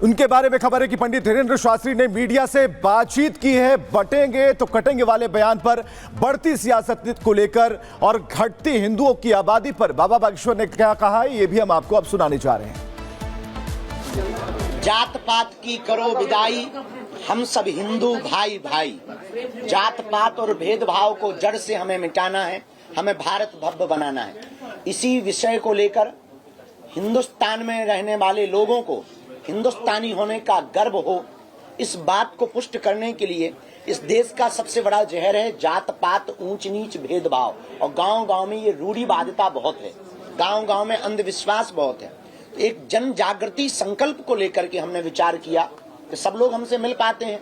उनके बारे में खबर है कि पंडित धीरेन्द्र शास्त्री ने मीडिया से बातचीत की है। बटेंगे तो कटेंगे वाले बयान पर, बढ़ती सियासत को लेकर और घटती हिंदुओं की आबादी पर बाबा बागेश्वर ने क्या कहा है, ये भी हम आपको अब सुनाने जा रहे हैं। जात पात की करो विदाई, हम सब हिंदू भाई भाई। जात पात और भेदभाव को जड़ से हमें मिटाना है, हमें भारत भव्य बनाना है। इसी विषय को लेकर हिंदुस्तान में रहने वाले लोगों को हिंदुस्तानी होने का गर्व हो, इस बात को पुष्ट करने के लिए इस देश का सबसे बड़ा जहर है जात पात, ऊंच नीच, भेदभाव। और गांव गांव में ये रूढ़िवादिता बहुत है, गांव गांव में अंधविश्वास बहुत है। एक जन जागृति संकल्प को लेकर के हमने विचार किया कि सब लोग हमसे मिल पाते हैं,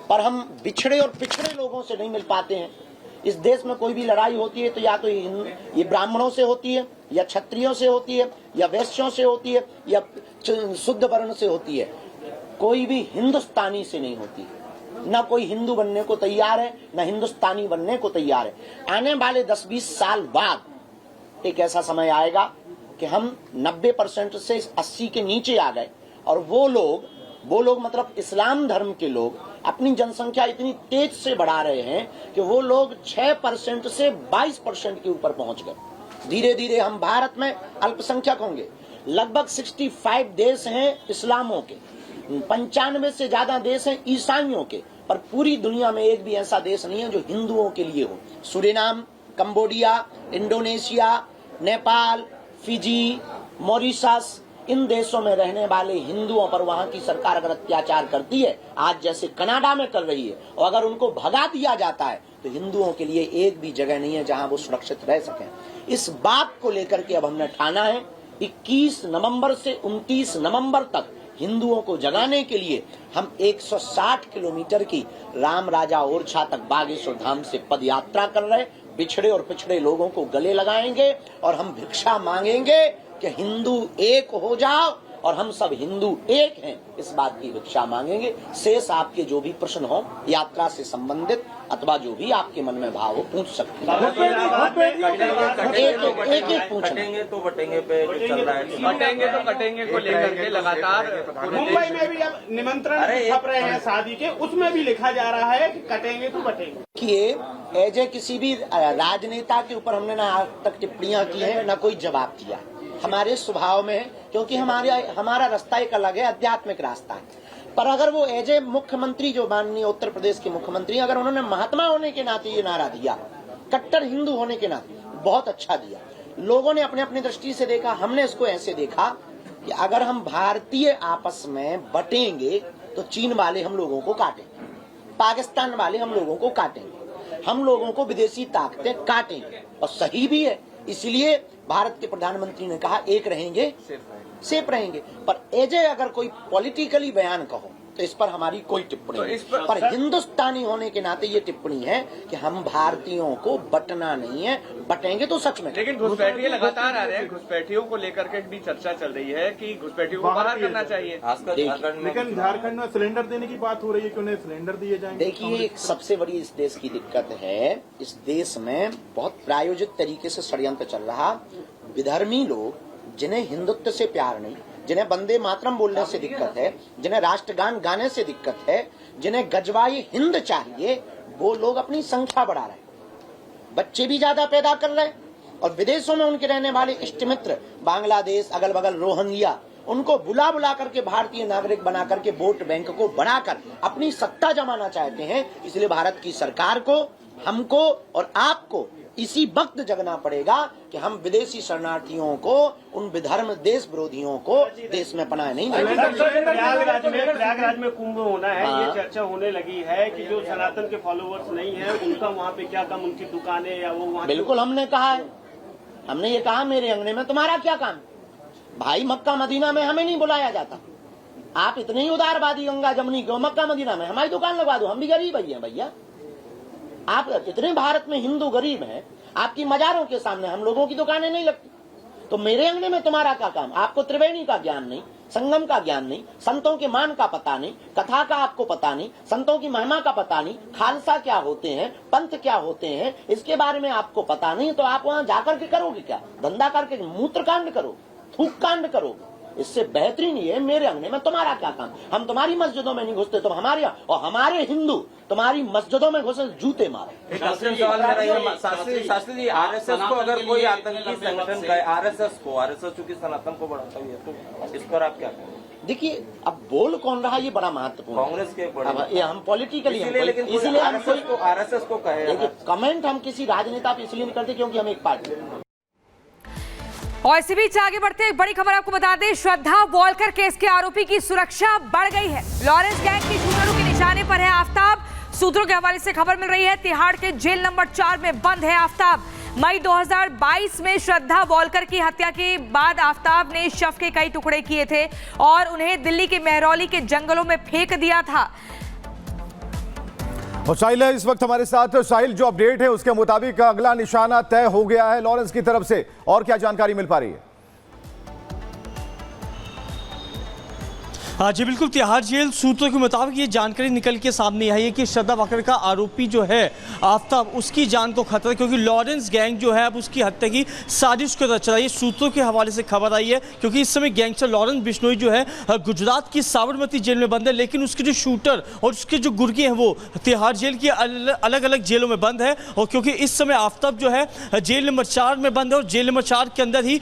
पर हम बिछड़े और पिछड़े लोगों से नहीं मिल पाते हैं। इस देश में कोई भी लड़ाई होती है तो या तो ये ब्राह्मणों से होती है, या क्षत्रियों से होती है, या वैश्यों से होती है, या शुद्ध वर्ण से होती है। कोई भी हिंदुस्तानी से नहीं होती है। न कोई हिंदू बनने को तैयार है, न हिंदुस्तानी बनने को तैयार है। आने वाले 10-20 साल बाद एक ऐसा समय आएगा कि हम 90% से 80 के नीचे आ गए, और वो लोग मतलब इस्लाम धर्म के लोग अपनी जनसंख्या इतनी तेज से बढ़ा रहे हैं कि वो लोग 6% से 22% के ऊपर पहुंच गए। धीरे धीरे हम भारत में अल्पसंख्यक होंगे। लगभग 65 देश हैं इस्लामों के, 95 से ज्यादा देश हैं ईसाइयों के, पर पूरी दुनिया में एक भी ऐसा देश नहीं है जो हिंदुओं के लिए हो। Suriname, Cambodia, Indonesia, Nepal, Fiji, Mauritius, इन देशों में रहने वाले हिंदुओं पर वहां की सरकार अगर अत्याचार करती है, आज जैसे कनाडा में कर रही है, और अगर उनको भगा दिया जाता है, तो हिंदुओं के लिए एक भी जगह नहीं है जहां वो सुरक्षित रह सकें। इस बात को लेकर के अब हमने ठाना है 21 नवंबर से 29 नवंबर तक हिंदुओं को जगाने के लिए हम 160 किलोमीटर की राम राजा ओरछा तक बागेश्वर धाम से पद यात्रा कर रहे। बिछड़े और पिछड़े लोगों को गले लगाएंगे और हम भिक्षा मांगेंगे कि हिंदू एक हो जाओ, और हम सब हिंदू एक हैं, इस बात की भिक्षा मांगेंगे। शेष आपके जो भी प्रश्न हो यात्रा से संबंधित अथवा जो भी आपके मन में भाव हो पूछ सकते हैं। एक पूछेंगे तो बटेंगे पे चल रहा है, बटेंगे तो कटेंगे को लेकर के लगातार मुंबई में भी अब निमंत्रण छप रहे हैं शादी के, उसमें भी लिखा जा रहा है कि कटेंगे तो बटेंगे। देखिए, एजे किसी भी राजनेता के ऊपर हमने ना आज तक टिप्पणियां की है, ना कोई जवाब दिया। हमारे स्वभाव में है, क्योंकि हमारा रास्ता एक अलग है, आध्यात्मिक रास्ता है। पर अगर वो एजे मुख्यमंत्री, जो माननीय उत्तर प्रदेश के मुख्यमंत्री, अगर उन्होंने महात्मा होने के नाते ये नारा दिया, कट्टर हिंदू होने के नाते, बहुत अच्छा दिया। लोगों ने अपने अपनी दृष्टि से देखा, हमने इसको ऐसे देखा कि अगर हम भारतीय आपस में बटेंगे तो चीन वाले हम लोगों को काटेंगे, पाकिस्तान वाले हम लोगों को काटेंगे, हम लोगों को विदेशी ताकतें काटेंगे, और सही भी है। इसलिए भारत के प्रधानमंत्री ने कहा एक रहेंगे सेफ रहेंगे। पर एजे अगर कोई पॉलिटिकली बयान कहो तो इस पर हमारी कोई टिप्पणी नहीं, पर हिंदुस्तानी होने के नाते ये टिप्पणी है कि हम भारतीयों को बटना नहीं है, बटेंगे तो सच में। लेकिन घुसपैठिए लगातार आ रहे हैं, घुसपैठियों को लेकर के भी चर्चा चल रही है कि घुसपैठियों को बाहर करना चाहिए। लेकिन झारखंड में सिलेंडर देने की बात हो रही है कि उन्हें सिलेंडर दिए जाएंगे। देखिए, एक सबसे बड़ी इस देश की दिक्कत है, इस देश में बहुत प्रायोजित तरीके से षड्यंत्र चल रहा। विधर्मी लोग, जिन्हें हिंदुत्व से प्यार नहीं, जिन्हें वंदे मातरम बोलने से दिक्कत है, जिन्हें राष्ट्रगान गाने से दिक्कत है, जिन्हें गजवाई हिंद चाहिए, वो लोग अपनी संख्या बढ़ा रहे हैं, बच्चे भी ज्यादा पैदा कर रहे हैं, और विदेशों में उनके रहने वाले इष्ट मित्र, बांग्लादेश, अगल बगल रोहिंग्या, उनको बुला बुला करके भारतीय नागरिक बना करके वोट बैंक को बढ़ाकर अपनी सत्ता जमाना चाहते हैं। इसलिए भारत की सरकार को, हमको और आपको इसी वक्त जगना पड़ेगा कि हम विदेशी शरणार्थियों को, उन विधर्म देश विरोधियों को देश में पनाह नहीं देंगे। प्रयागराज में कुंभ होना है, ये चर्चा होने लगी है कि जो सनातन के फॉलोअर्स नहीं है उनका वहाँ पे क्या काम, उनकी दुकानें या वो वहाँ। बिल्कुल, हमने कहा है, हमने ये कहा मेरे अंगने में तुम्हारा क्या काम भाई, मक्का मदीना में हमें नहीं बुलाया जाता। आप इतने ही उदारवादी गंगा जमुनी क्यों, मक्का मदीना में हमारी दुकान लगवा दो, हम भी गरीब ही हैं भैया। आप इतने भारत में हिंदू गरीब हैं, आपकी मजारों के सामने हम लोगों की दुकानें नहीं लगती, तो मेरे अंगने में तुम्हारा क्या काम। आपको त्रिवेणी का ज्ञान नहीं, संगम का ज्ञान नहीं, संतों के मान का पता नहीं, कथा का आपको पता नहीं, संतों की महिमा का पता नहीं, खालसा क्या होते हैं, पंथ क्या होते हैं, इसके बारे में आपको पता नहीं, तो आप वहां जाकर के करोगे क्या, धंधा करके मूत्र कांड करोगे, थूक कांड करोगे। इससे बेहतरीन ये मेरे अंगने में तुम्हारा क्या काम। हम तुम्हारी मस्जिदों में नहीं घुसते, तुम हमारे यहाँ, और हमारे हिंदू तुम्हारी मस्जिदों में घुसे जूते मारो। शास्त्री जी, आरएसएस को अगर कोई आतंकी संगठन का, आरएसएस चूंकि सनातन को बढ़ाता ही है, तो इस पर आप क्या कहेंगे? देखिए, अब बोल कौन रहा ये बड़ा महत्वपूर्ण है। कांग्रेस के बड़े, अब ये हम पॉलिटिकली, इसलिए आरएसएस को कहे। कमेंट हम किसी राजनेता पे इसलिए नहीं करते क्योंकि हम एक पार्टी हैं। और इसी बीच आगे बढ़ते एक बड़ी खबर आपको बता दें, श्रद्धा वॉलकर केस के आरोपी की सुरक्षा बढ़ गई है। लॉरेंस गैंग की शूटरों के निशाने पर है आफ्ताब। सूत्रों के हवाले से खबर मिल रही है, तिहाड़ के जेल नंबर 4 में बंद है आफ्ताब। मई 2022 में श्रद्धा वॉलकर की हत्या के बाद आफ्ताब ने शव के कई टुकड़े किए थे और उन्हें दिल्ली के मेहरौली के जंगलों में फेंक दिया था। और साहिल है इस वक्त हमारे साथ। साहिल, जो अपडेट है उसके मुताबिक अगला निशाना तय हो गया है लॉरेंस की तरफ से, और क्या जानकारी मिल पा रही है? हाँ जी बिल्कुल, तिहाड़ जेल सूत्रों के मुताबिक ये जानकारी निकल के सामने आई है कि श्रद्धा वॉलकर का आरोपी जो है आफ्ताब, उसकी जान को खतरा है क्योंकि लॉरेंस गैंग जो है अब उसकी हत्या की साजिश को रच रहा है। ये सूत्रों के हवाले से खबर आई है क्योंकि इस समय गैंगस्टर लॉरेंस बिश्नोई जो है गुजरात की साबरमती जेल में बंद है, लेकिन उसके जो शूटर और उसके जो गुर्गे हैं वो तिहाड़ जेल की अलग अलग जेलों में बंद है। और क्योंकि इस समय आफ्ताब जो है जेल नंबर 4 में बंद है और जेल नंबर 4 के अंदर ही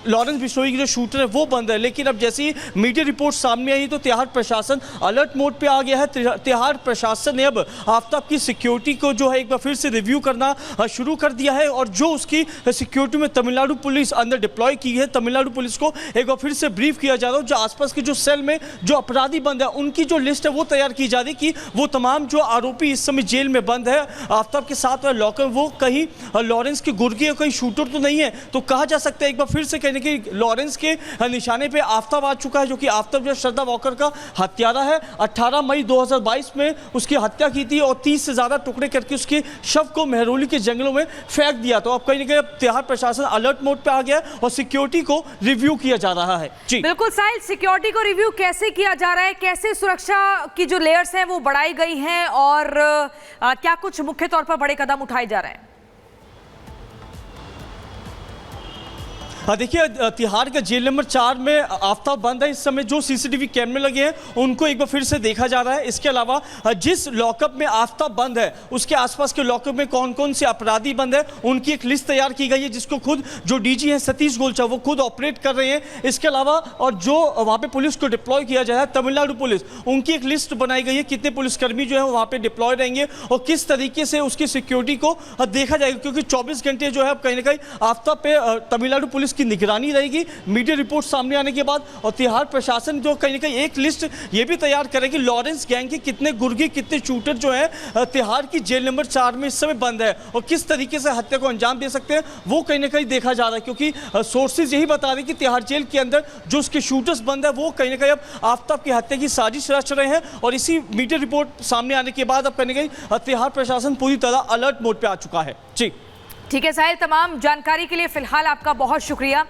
लॉरेंस बिश्नोई की जो शूटर है वो बंद है। लेकिन अब जैसे ही मीडिया रिपोर्ट सामने आई तो तिहाड़ प्रशासन अलर्ट मोड पे आ गया है। तिहाड़ प्रशासन ने अब आफ्ताब की सिक्योरिटी को जो है एक बार फिर से रिव्यू करना शुरू कर दिया है और जो उसकी सिक्योरिटी में तमिलनाडु पुलिस अंदर डिप्लॉय की है, तमिलनाडु पुलिस को एक बार फिर से ब्रीफ किया जा रहा है। जो आसपास के जो सेल में जो अपराधी बंद है उनकी जो लिस्ट है वो तैयार की जा रही कि वो तमाम जो आरोपी इस समय जेल में बंद है आफ्ताब के साथ लॉकर, वो कहीं लॉरेंस के गुर्गे कहीं शूटर तो नहीं है। तो कहा जा सकता है एक बार फिर से कहने कि लॉरेंस के निशाने पे आफ्ताब आ चुका है, जो कि आफ्ताब जो श्रद्धा वॉलकर का हत्यारा है। 18 मई 2022 में उसकी हत्या की थी और 30 से ज्यादा टुकड़े करके उसके शव को मेहरौली के जंगलों में फेंक दिया। तो अब कहीं ना कहीं तिहाड़ प्रशासन अलर्ट मोड पे आ गया और सिक्योरिटी को रिव्यू किया जा रहा है। जी बिल्कुल साहिल, सिक्योरिटी को रिव्यू कैसे किया जा रहा है, कैसे सुरक्षा की जो लेयर्स हैं वो बढ़ाई गई हैं और क्या कुछ मुख्य तौर पर बड़े कदम उठाए जा रहे हैं? देखिए, तिहाड़ का जेल नंबर 4 में आफ्ताब बंद है। इस समय जो सीसीटीवी कैमरे लगे हैं उनको एक बार फिर से देखा जा रहा है। इसके अलावा जिस लॉकअप में आफ्ताब बंद है उसके आसपास के लॉकअप में कौन कौन से अपराधी बंद है उनकी एक लिस्ट तैयार की गई है, जिसको खुद जो डीजी हैं सतीश गोलचा वो खुद ऑपरेट कर रहे हैं। इसके अलावा और जो वहाँ पे पुलिस को डिप्लॉय किया जाए तमिलनाडु पुलिस, उनकी एक लिस्ट बनाई गई है कितने पुलिसकर्मी जो है वहाँ पे डिप्लॉय रहेंगे और किस तरीके से उसकी सिक्योरिटी को देखा जाएगा, क्योंकि 24 घंटे जो है अब कहीं ना कहीं आफ्ताब पे तमिलनाडु पुलिस की निगरानी रहेगी मीडिया रिपोर्ट सामने आने के बाद। और तिहाड़ प्रशासन जो कहीं ना कहीं एक लिस्ट ये भी तैयार करेगी लॉरेंस गैंग के कितने गुर्गे कितने शूटर जो है तिहाड़ की जेल नंबर 4 में इस समय बंद है और किस तरीके से हत्या को अंजाम दे सकते हैं वो कहीं ना कहीं देखा जा रहा है। क्योंकि सोर्सेज यही बता रहे हैं कि तिहाड़ जेल के अंदर जो उसके शूटर्स बंद है वो कहीं ना कहीं अब आफ्ताब की हत्या की साजिश रच रहे हैं और इसी मीडिया रिपोर्ट सामने आने के बाद अब कहीं ना कहीं तिहाड़ प्रशासन पूरी तरह अलर्ट मोड पे आ चुका है। जी ठीक है साहिल, तमाम जानकारी के लिए फिलहाल आपका बहुत शुक्रिया।